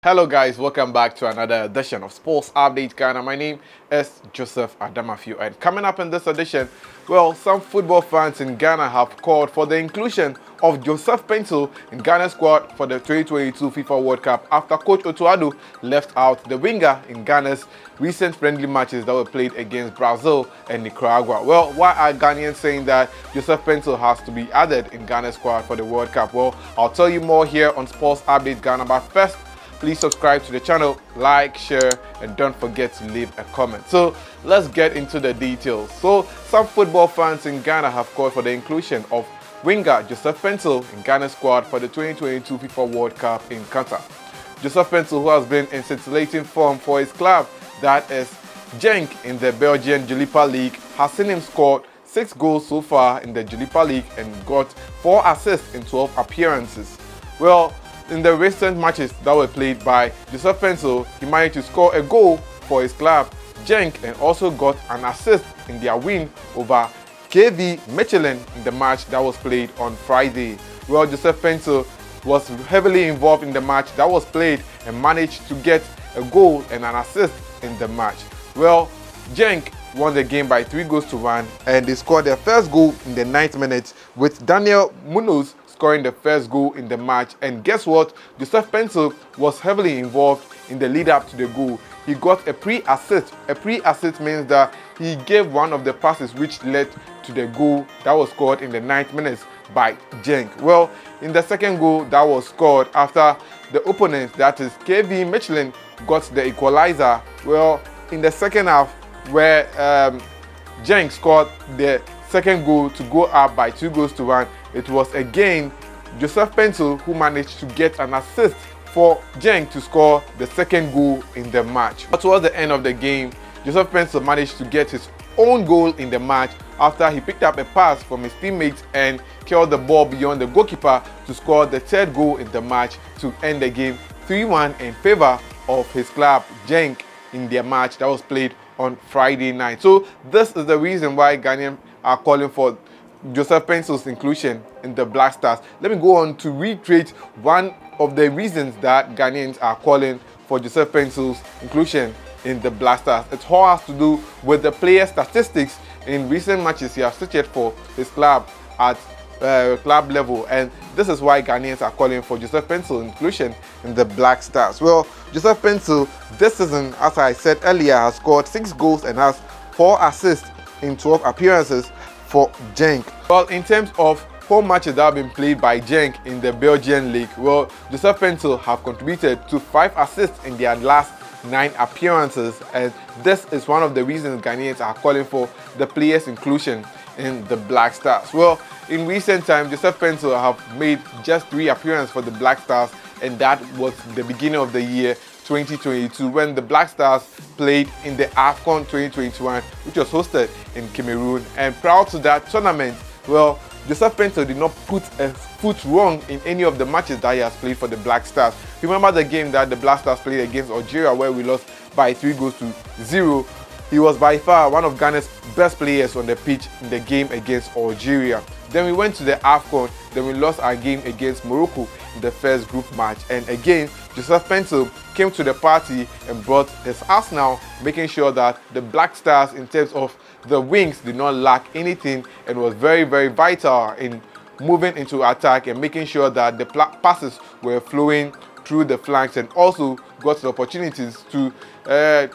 Hello guys, welcome back to another edition of Sports Update Ghana. My name is Joseph Addo, and coming up in this edition, well, some football fans in Ghana have called for the inclusion of Joseph Paintsil in Ghana's squad for the 2022 FIFA World Cup after coach Otto Addo left out the winger in Ghana's recent friendly matches that were played against Brazil and Nicaragua. Well, why are Ghanaians saying that Joseph Paintsil has to be added in Ghana's squad for the World Cup? Well, I'll tell you more here on Sports Update Ghana, but first, please subscribe to the channel, like, share, and don't forget to leave a comment. So let's get into the details. So some football fans in Ghana have called for the inclusion of winger Joseph Paintsil in Ghana's squad for the 2022 FIFA World Cup in Qatar. Joseph Paintsil, who has been in scintillating form for his club, that is Genk in the Belgian Jupiler League, has seen him score 6 goals so far in the Jupiler League and got 4 assists in 12 appearances. Well, in the recent matches that were played by Joseph Paintsil, he managed to score a goal for his club, Genk, and also got an assist in their win over KV Mechelen in the match that was played on Friday. Well, Joseph Paintsil was heavily involved in the match that was played and managed to get a goal and an assist in the match. Well, Genk won the game by 3 goals to 1, and they scored their first goal in the 9th minute with Daniel Munoz scoring the first goal in the match. And guess what? Joseph Paintsil was heavily involved in the lead up to the goal. He got a pre-assist. A pre-assist means that he gave one of the passes which led to the goal that was scored in the 9th minute by Genk. Well, in the second goal that was scored after the opponent, that is KV Mechelen, got the equalizer. Well, in the second half, where Genk scored the second goal to go up by 2 goals to 1, it was again Joseph Paintsil who managed to get an assist for Genk to score the second goal in the match. But towards the end of the game, Joseph Paintsil managed to get his own goal in the match after he picked up a pass from his teammates and curled the ball beyond the goalkeeper to score the third goal in the match to end the game 3-1 in favor of his club, Genk, in their match that was played on Friday night. So this is the reason why Ghanaians are calling for Joseph Paintsil's inclusion in the Black Stars. Let me go on to reiterate one of the reasons that Ghanaians are calling for Joseph Paintsil's inclusion in the Black Stars. It all has to do with the player statistics in recent matches he has featured for his club at club level, and this is why Ghanaians are calling for Joseph Paintsil's inclusion in the Black Stars. Well, Joseph Paintsil this season, as I said earlier, has scored 6 goals and has 4 assists in 12 appearances for Genk. Well, in terms of home matches that have been played by Genk in the Belgian League, well, Joseph Paintsil have contributed to 5 assists in their last 9 appearances, and this is one of the reasons Ghanaians are calling for the players' inclusion in the Black Stars. Well, in recent times, Joseph Paintsil have made just 3 appearances for the Black Stars, and that was the beginning of the year 2022 when the Black Stars played in the AFCON 2021, which was hosted in Cameroon. And prior to that tournament, well, Joseph Paintsil did not put a foot wrong in any of the matches that he has played for the Black Stars. Remember the game that the Black Stars played against Algeria where we lost by 3 goals to 0. He was by far one of Ghana's best players on the pitch in the game against Algeria. Then we went to the AFCON, then we lost our game against Morocco in the first group match. And again, Joseph Paintsil came to the party and brought his arsenal, making sure that the Black Stars, in terms of the wings, did not lack anything and was very, very vital in moving into attack and making sure that the passes were flowing through the flanks, and also got the opportunities to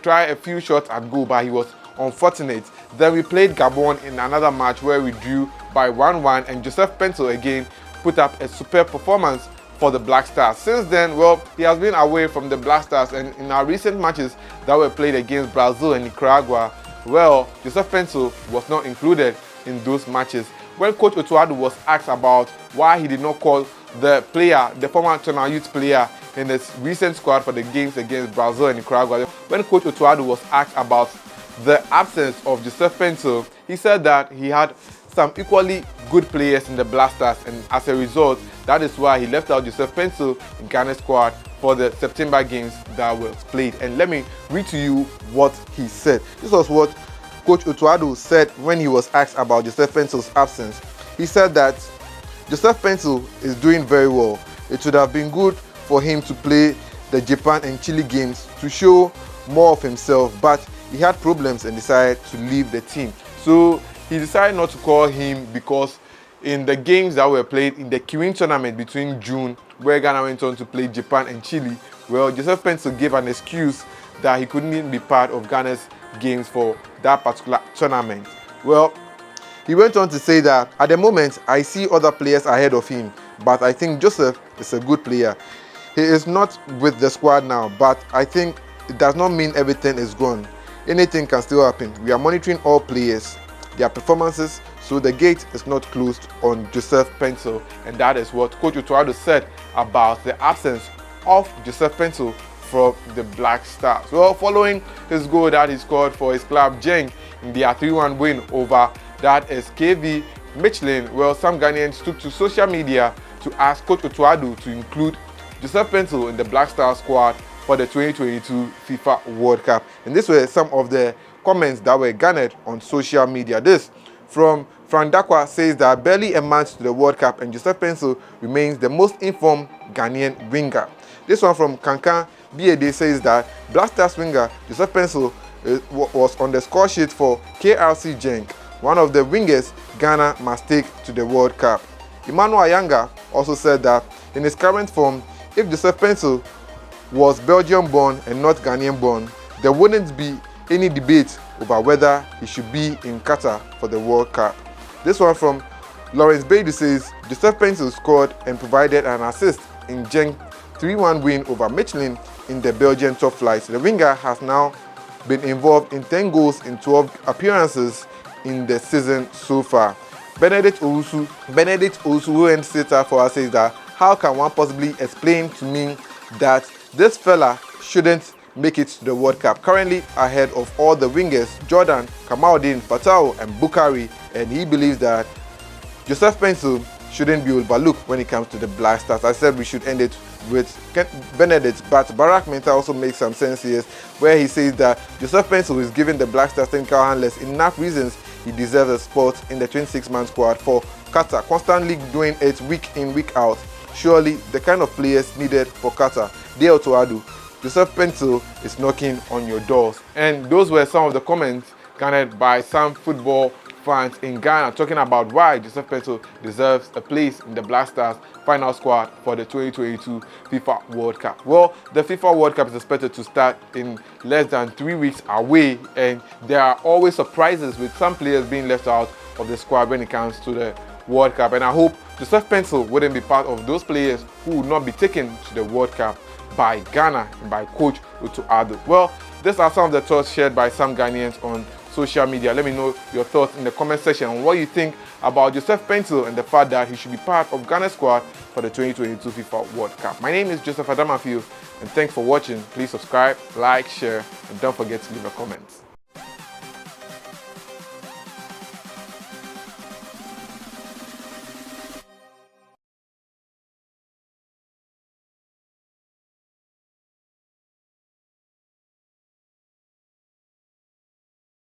try a few shots and goal, but he was unfortunate. Then we played Gabon in another match where we drew by 1-1, and Joseph Paintsil again put up a superb performance for the Black Stars. Since then, well, he has been away from the Black Stars, and in our recent matches that were played against Brazil and Nicaragua, well, Joseph Paintsil was not included in those matches. When Coach Otto Addo was asked about why he did not call the player, the former national youth player, in his recent squad for the games against Brazil and Nicaragua, when Coach Otto Addo was asked about the absence of Joseph Paintsil, he said that he had some equally good players in the Black Stars, and as a result, that is why he left out Joseph Paintsil in Ghana's squad for the September games that were played. And let me read to you what he said. This was what Coach Otto Addo said when he was asked about Joseph Paintsil's absence. He said that Joseph Paintsil is doing very well. It would have been good for him to play the Japan and Chile games to show more of himself, but he had problems and decided to leave the team. So he decided not to call him because in the games that were played in the Kirin tournament between June, where Ghana went on to play Japan and Chile, well, Joseph Paintsil gave an excuse that he couldn't be part of Ghana's games for that particular tournament. Well, he went on to say that at the moment, I see other players ahead of him, but I think Joseph is a good player. He is not with the squad now, but I think it does not mean everything is gone. Anything can still happen. We are monitoring all players, their performances, so the gate is not closed on Joseph Paintsil. And that is what Coach Otto Addo said about the absence of Joseph Paintsil from the Black Stars. Well, following his goal that he scored for his club Genk in their 3-1 win over that is KV Michelin, well, some Ghanaians took to social media to ask Coach Otto Addo to include Joseph Paintsil in the Black Star squad for the 2022 FIFA World Cup. And these were some of the comments that were garnered on social media. This from Frank Dakwa says that barely a month to the World Cup and Joseph Paintsil remains the most informed Ghanaian winger. This one from Kankan BAD says that Black Stars winger Joseph Paintsil was on the score sheet for KRC Genk, one of the wingers Ghana must take to the World Cup. Emmanuel Ayanga also said that in his current form, if Joseph Paintsil was Belgium-born and not Ghanaian-born, there wouldn't be any debate over whether he should be in Qatar for the World Cup. This one from Lawrence Baidu says Joseph Paintsil scored and provided an assist in Genk 3-1 win over Michelin in the Belgian top flight. The winger has now been involved in 10 goals in 12 appearances in the season so far. Benedict Owusu, who went Twitter for us, says that how can one possibly explain to me that this fella shouldn't make it to the World Cup? Currently ahead of all the wingers, Jordan, Kamaldeen, Fatau and Bukari, and he believes that Joseph Paintsil shouldn't be overlooked when it comes to the Black Stars. I said we should end it with Benedict, but Barack Menta also makes some sense here, where he says that Joseph Paintsil is giving the Black Stars technical handlers enough reasons he deserves a spot in the 26-man squad for Qatar, constantly doing it week in, week out. Surely the kind of players needed for Qatar. Dear Otto Addo, Joseph Paintsil is knocking on your doors. And those were some of the comments garnered by some football fans in Ghana talking about why Joseph Paintsil deserves a place in the Black Stars final squad for the 2022 FIFA World Cup. Well, the FIFA World Cup is expected to start in less than 3 weeks away, and there are always surprises with some players being left out of the squad when it comes to the World Cup. And I hope Joseph Paintsil wouldn't be part of those players who would not be taken to the World Cup by Ghana and by Coach Otto Addo. Well, these are some of the thoughts shared by some Ghanaians on social media. Let me know your thoughts in the comment section on what you think about Joseph Paintsil and the fact that he should be part of Ghana's squad for the 2022 FIFA World Cup. My name is Joseph Adamafiu, and thanks for watching. Please subscribe, like, share, and don't forget to leave a comment.